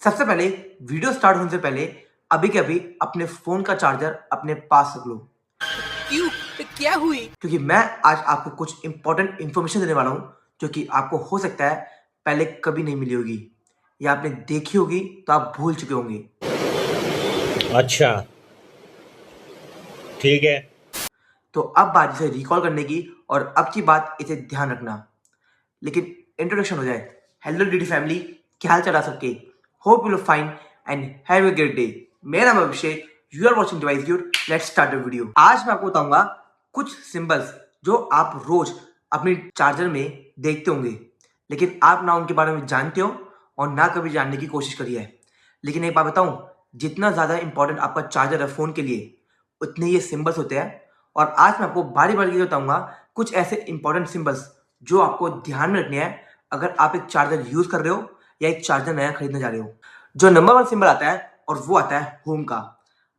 सबसे पहले video start होने से पहले अभी के अभी अपने फोन का चार्जर अपने पास रख लो, क्यों? क्या हुई? क्योंकि मैं आज आपको कुछ इंपॉर्टेंट इन्फॉर्मेशन देने वाला हूँ जो कि आपको हो सकता है पहले कभी नहीं मिली होगी या आपने देखी होगी तो आप भूल चुके होंगे। अच्छा, ठीक है। तो अब बात इसे रिकॉल करने की और अब की बात इसे ध्यान रखना। लेकिन इंट्रोडक्शन हो जाए। हेलो डीडी फैमिली, क्या हाल चाल है सबके? Hope you fine and have a great day. मेरा नाम Abhishek, you are watching device dude. Let's start the video. आज मैं आपको बताऊंगा कुछ सिंबल्स जो आप रोज अपने चार्जर में देखते होंगे, लेकिन आप ना उनके बारे में जानते हो और ना कभी जानने की कोशिश करी है। लेकिन एक बात बताऊं, जितना ज्यादा इंपॉर्टेंट आपका चार्जर है फोन के लिए, उतने ये सिंबल्स होते हैं। और आज मैं आपको बारी बारी बताऊंगा कुछ ऐसे इंपॉर्टेंट सिंबल्स जो आपको ध्यान में रखने हैं अगर आप एक चार्जर यूज कर रहे हो या एक चार्जर नया खरीदने जा रहे हो। जो नंबर 1 सिंबल आता है और वो आता है होम का।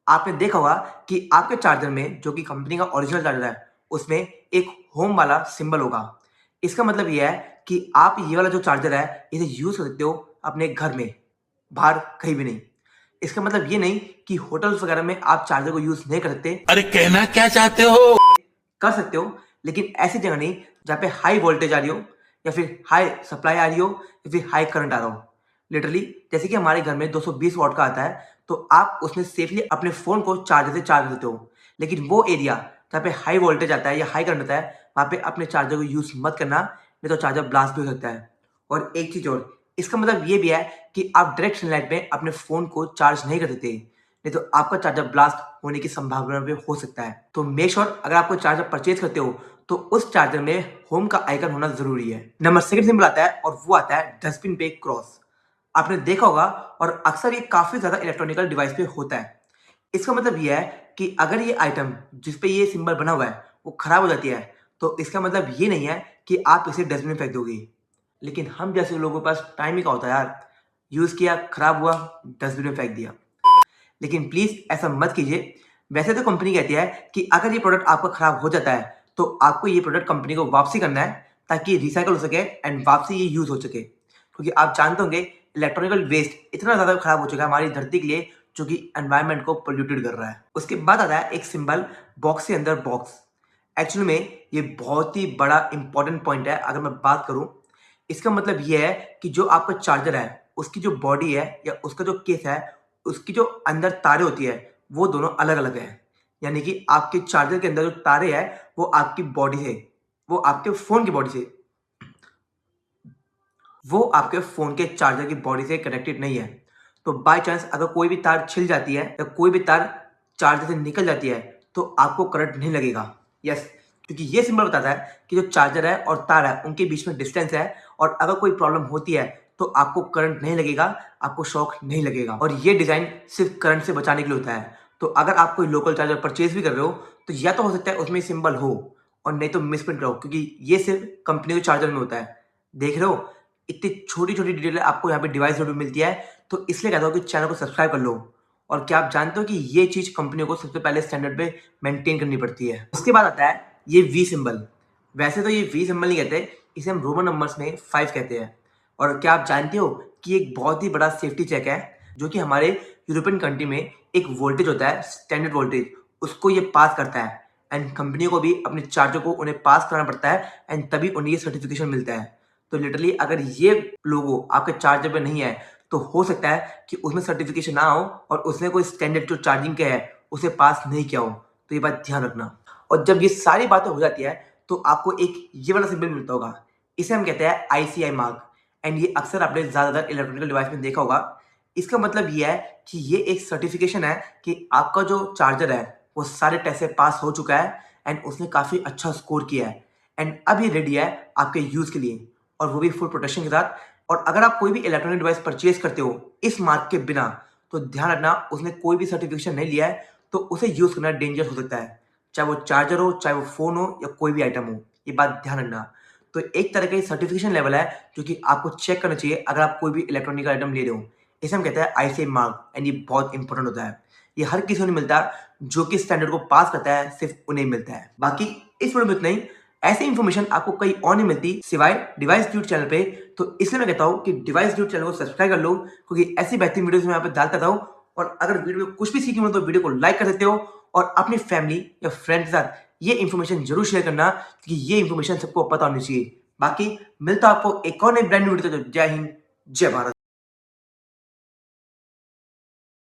आपने देखा होगा कि आपके चार्जर में, जो कि कंपनी का ओरिजिनल चार्जर है, उसमें एक होम वाला सिंबल होगा। इसका मतलब ये है कि आप ये वाला जो चार्जर है इसे यूज कर सकते हो अपने घर में, बाहर कहीं भी नहीं। इसका मतलब ये नहीं कि होटल्स वगैरह में आप चार्जर को यूज नहीं कर सकते, अरे कहना क्या चाहते हो? कर सकते हो, लेकिन ऐसी जगह नहीं जहाँ पे हाई वोल्टेज आ रही हो या फिर हाई सप्लाई आ रही हो या फिर हाई करंट आ रहा हो। लिटरली जैसे कि हमारे घर में 220 वॉट का आता है, तो आप उसमें सेफली अपने फोन को चार्जर से चार्ज कर देते हो। लेकिन वो एरिया जहाँ पे हाई वोल्टेज आता है या हाई करंट आता है, वहाँ पे अपने चार्जर को यूज मत करना, नहीं तो चार्जर ब्लास्ट भी हो सकता है। और एक चीज और, इसका मतलब ये भी है कि आप डायरेक्ट सनलाइट में अपने फोन को चार्ज नहीं कर देते, नहीं तो आपका चार्जर ब्लास्ट होने की संभावना भी हो सकता है। तो मेक श्योर अगर आप कोई चार्जर परचेज करते हो तो उस चार्जर में होम का आइकन होना जरूरी है। नंबर सेकंड सिंबल आता है और वो आता है डस्टबिन पे क्रॉस। आपने देखा होगा और अक्सर ये काफी ज्यादा इलेक्ट्रॉनिकल डिवाइस पे होता है। इसका मतलब ये है कि अगर ये आइटम जिसपे ये सिंबल बना हुआ है वो खराब हो जाती है, तो इसका मतलब ये नहीं है कि आप इसे डस्टबिन में फेंक दोगे। लेकिन हम जैसे लोगों के पास टाइम ही का होता है यार, यूज किया, खराब हुआ, डस्टबिन में फेंक दिया। लेकिन प्लीज ऐसा मत कीजिए। वैसे तो कंपनी कहती है कि अगर ये प्रोडक्ट आपका खराब हो जाता है तो आपको ये प्रोडक्ट कंपनी को वापसी करना है, ताकि रिसाइकल हो सके एंड वापसी ये यूज हो सके। क्योंकि आप जानते होंगे इलेक्ट्रॉनिकल वेस्ट इतना ज्यादा खराब हो चुका है हमारी धरती के लिए, जो कि एनवायरनमेंट को पोल्यूटेड कर रहा है। उसके बाद आता है एक सिंबल बॉक्स के अंदर बॉक्स। एक्चुअली में ये बहुत ही बड़ा इंपॉर्टेंट पॉइंट है। अगर मैं बात करूं, इसका मतलब ये है कि जो आपका चार्जर है उसकी जो बॉडी है या उसका जो केस है, उसकी जो अंदर तारे होती है वो दोनों अलग अलग है। यानी कि आपके चार्जर के अंदर जो तारे हैं वो आपकी बॉडी से, वो आपके फोन की बॉडी से, वो आपके फोन के चार्जर की बॉडी से कनेक्टेड नहीं है। तो बाय चांस अगर कोई भी तार छिल जाती है या कोई भी तार चार्जर से निकल जाती है तो आपको करंट नहीं लगेगा। यस, क्योंकि ये सिंबल बताता है कि जो चार्जर है और तार है उनके बीच में डिस्टेंस है, और अगर कोई प्रॉब्लम होती है तो आपको करंट नहीं लगेगा, आपको शॉक नहीं लगेगा। और ये डिजाइन सिर्फ करंट से बचाने के लिए होता है। तो अगर आप कोई लोकल चार्जर परचेज भी कर रहे हो तो या तो हो सकता है उसमें सिंबल हो, और नहीं तो मिसप्रिंट करो, क्योंकि ये सिर्फ कंपनी के चार्जर में होता है। देख रहे हो इतनी छोटी छोटी डिटेल आपको यहाँ पे डिवाइस में मिलती है। तो इसलिए कहता हूँ कि चैनल को सब्सक्राइब कर लो। और क्या आप जानते हो कि ये चीज कंपनियों को सबसे पहले स्टैंडर्ड पे मेंटेन करनी पड़ती है। उसके बाद आता है ये वी सिंबल। वैसे तो ये वी सिंबल नहीं कहते, इसे हम रोमन नंबर्स में 5 कहते हैं। और क्या आप जानते हो कि एक बहुत ही बड़ा सेफ्टी चेक है, जो कि हमारे यूरोपियन कंट्री में एक वोल्टेज होता है, स्टैंडर्ड वोल्टेज, उसको ये पास करता है। एंड कंपनियों को भी अपने चार्जर को उन्हें पास करना पड़ता है, एंड तभी उन्हें ये सर्टिफिकेशन मिलता है। तो लिटरली अगर ये लोगो आपके चार्जर पे नहीं है तो हो सकता है कि उसमें सर्टिफिकेशन ना हो और उसने कोई स्टैंडर्ड जो चार्जिंग का है उसे पास नहीं किया हो। तो ये बात ध्यान रखना। और जब ये सारी बातें हो जाती है तो आपको एक ये वाला सिंबल मिलता होगा, इसे हम कहते हैं ICI मार्क। एंड ये अक्सर आपने ज्यादातर इलेक्ट्रॉनिकल डिवाइस में देखा होगा। इसका मतलब ये है कि ये एक सर्टिफिकेशन है कि आपका जो चार्जर है वो सारे टेस्ट से पास हो चुका है एंड उसने काफी अच्छा स्कोर किया है, एंड अब ये रेडी है आपके यूज के लिए, और वो भी फुल प्रोटेक्शन के साथ। और अगर आप कोई भी इलेक्ट्रॉनिक डिवाइस परचेज करते हो इस मार्क के बिना, तो ध्यान रखना उसने कोई भी सर्टिफिकेशन नहीं लिया है, तो उसे यूज करना डेंजर हो सकता है। चाहे वो चार्जर हो, चाहे वो फोन हो, या कोई भी आइटम हो, ये बात ध्यान रखना। तो एक तरह का सर्टिफिकेशन लेवल है जो कि आपको चेक करना चाहिए अगर आप कोई भी इलेक्ट्रॉनिक आइटम ले रहे हो। इसे हम कहते हैं ICI मार्क, एंड ये बहुत इंपॉर्टेंट होता है। ये हर किसी को नहीं मिलता, जो कि स्टैंडर्ड को पास करता है सिर्फ उन्हें मिलता है। बाकी इस वीडियो में इतना ही। ऐसी इन्फॉर्मेशन आपको कहीं और नहीं मिलती सिवाय डिवाइस ड्यूट चैनल पे। तो इसलिए मैं कहता हूँ कि डिवाइस ड्यूट चैनल को सब्सक्राइब कर लो, क्योंकि ऐसी बेहतरीन वीडियोस मैं यहाँ पे डालता रहता हूँ। और अगर वीडियो में कुछ भी सीखी हो तो वीडियो को लाइक कर सकते हो और अपनी फैमिली या फ्रेंड के साथ ये इन्फॉर्मेशन जरूर शेयर करना, क्योंकि ये इन्फॉर्मेशन सबको पता होनी चाहिए। बाकी मिलता आपको एक और नई ब्रांड न्यू वीडियो। तो जय हिंद, जय भारत।